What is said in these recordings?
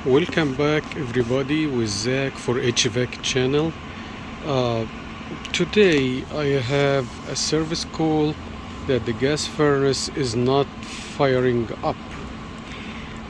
Welcome back everybody with Zach for HVAC channel. Uh, Today I have a service call that the gas furnace is not firing up.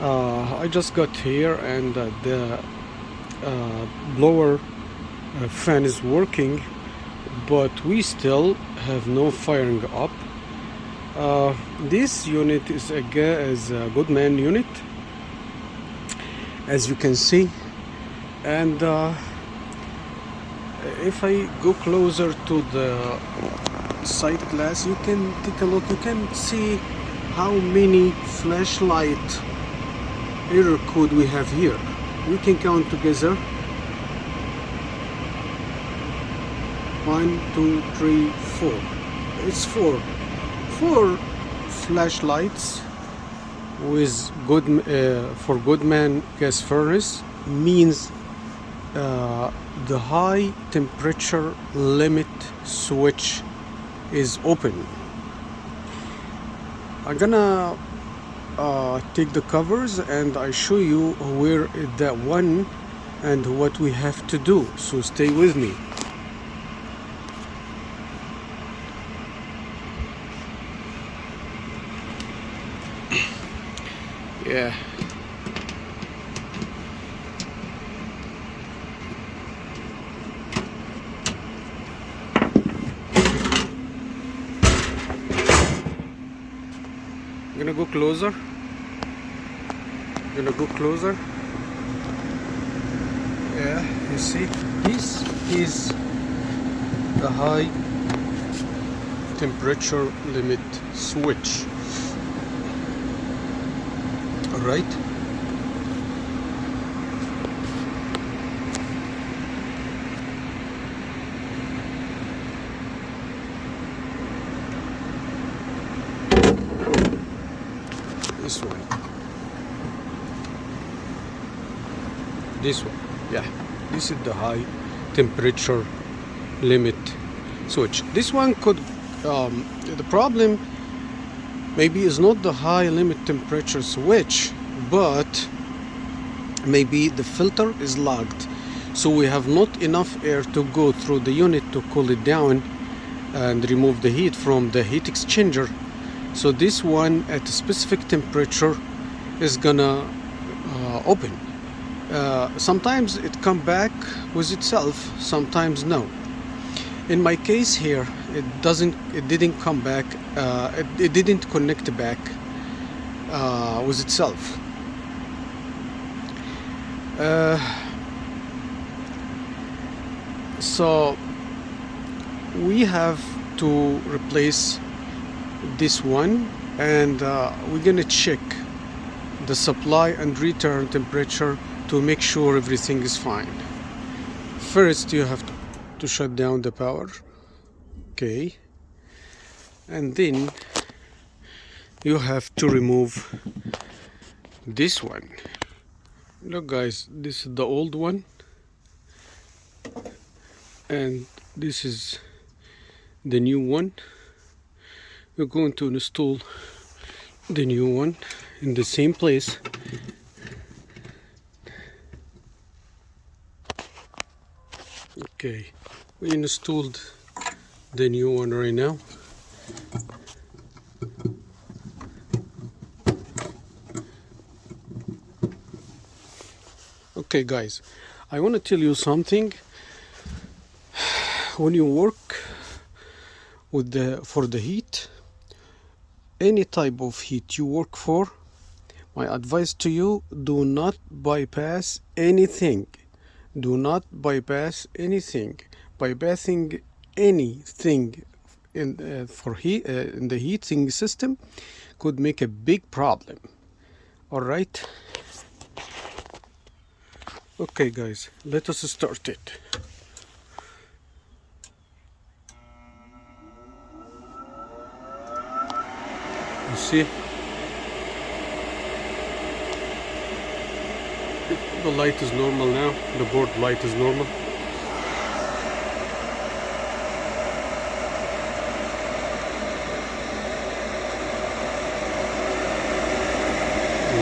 I just got here and the blower fan is working, but we still have no firing up. This unit is a Goodman unit, as you can see, and if I go closer to the side glass, you can take a look. You can see how many flashlight error code we have here. We can count together: 1, 2, 3, 4. It's four flashlights with for Goodman gas furnace means the high temperature limit switch is open. I'm gonna take the covers and I show you where is that one and what we have to do, so stay with me. Yeah. I'm gonna go closer. Yeah, you see, this is the high temperature limit switch. All right. This one, yeah, this is the high temperature limit switch. This one could the problem maybe is not the high limit temperature switch, but maybe the filter is locked, so we have not enough air to go through the unit to cool it down and remove the heat from the heat exchanger. So this one at a specific temperature is gonna open. Sometimes it come back with itself, sometimes no. In my case here, it didn't come back, it didn't connect back with itself. So we have to replace this one, and we're gonna check the supply and return temperature to make sure everything is fine. First you have to shut down the power, okay, and then you have to remove this one. Look guys, this is the old one and this is the new one. We're going to install the new one in the same place. Okay, we installed the new one right now. Okay guys, I want to tell you something. When you work with for the heat, any type of heat you work for, my advice to you: do not bypass anything. Do not bypass anything. Bypassing anything in for heat in the heating system could make a big problem. All right. Okay guys, let us start it. You see, the light is normal now. The board light is normal.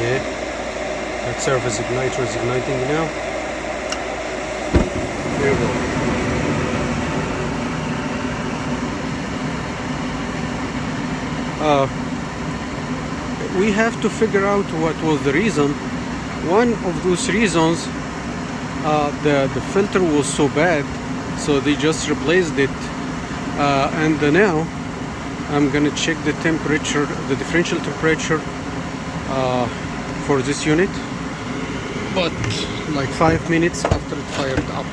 Yeah, Surface igniter is igniting now. Here we go. We have to figure out what was the reason. One of those reasons, the filter was so bad, so they just replaced it. And now I'm gonna check the temperature, the differential temperature for this unit, but like 5 minutes after it fired up.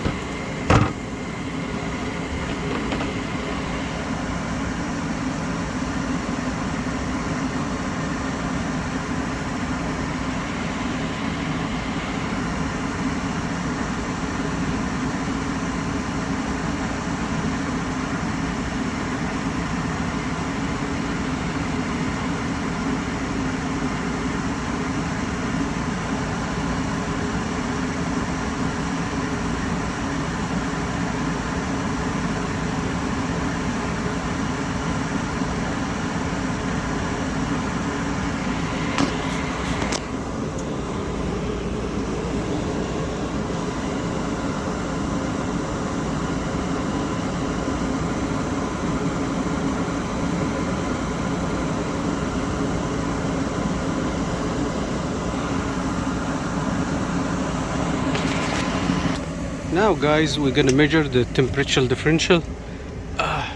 Now guys, we're gonna measure the temperature differential.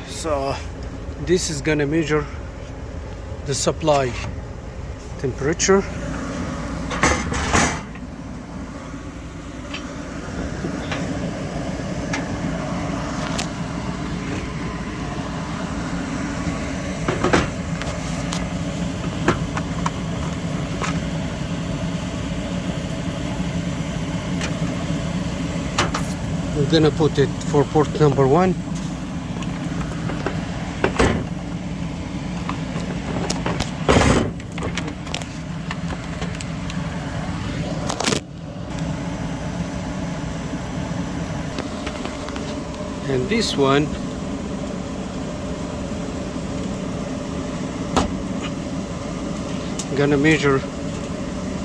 So this is gonna measure the supply temperature. We're gonna put it for port number 1. And this one gonna measure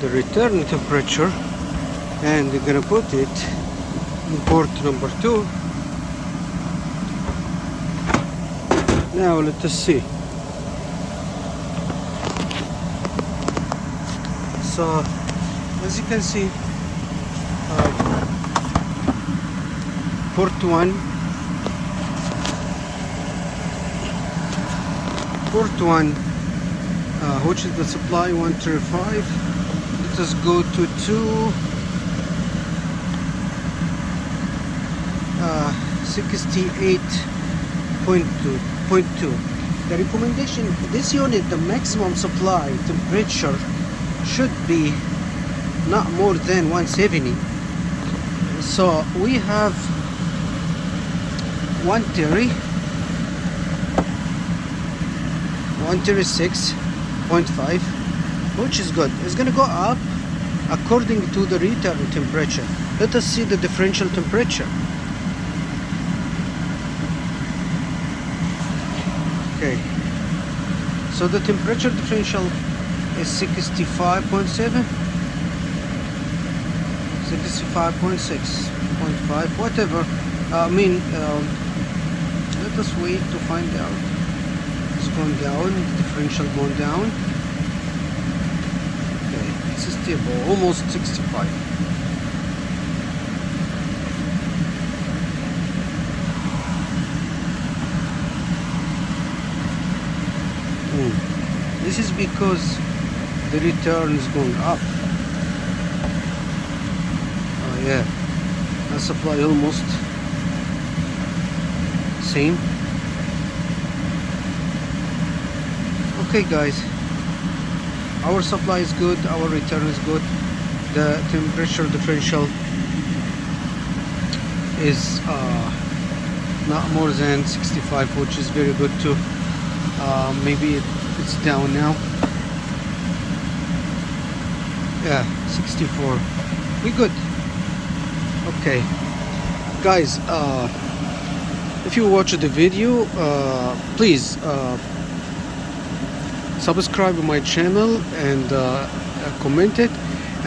the return temperature, and we're gonna put it in port number 2. Now let us see. So as you can see, port 1, which is the supply 135. Let us go to 68.2. The recommendation, this unit, the maximum supply temperature should be not more than 170. So we have 136.5, which is good. It's gonna go up according to the return temperature. Let us see the differential temperature. Okay, so the temperature differential is 65.7, 65.6.5, whatever. Let us wait to find out. It's going down, differential going down. Okay, it's stable, almost 65. This is because the return is going up. Oh yeah, the supply almost same. Okay guys, our supply is good, our return is good. The temperature differential is not more than 65, which is very good too. Maybe it's down now. Yeah, 64. We good. Okay guys, if you watch the video, please subscribe to my channel and comment it,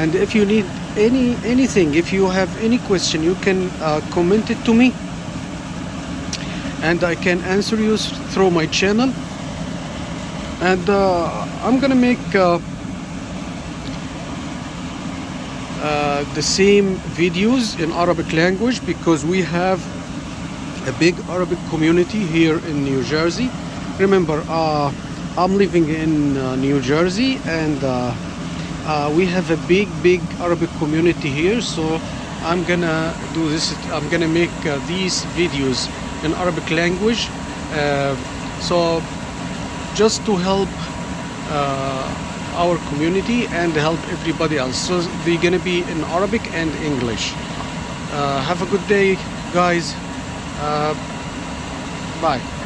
And if you need anything, if you have any question, you can comment it to me, and I can answer you through my channel. And I'm gonna make the same videos in Arabic language, because we have a big Arabic community here in New Jersey. Remember, I'm living in New Jersey, and we have a big Arabic community here. So I'm gonna do this. I'm gonna make these videos in Arabic language, so just to help our community and help everybody else. So they're gonna be in Arabic and English. Have a good day, guys. Bye.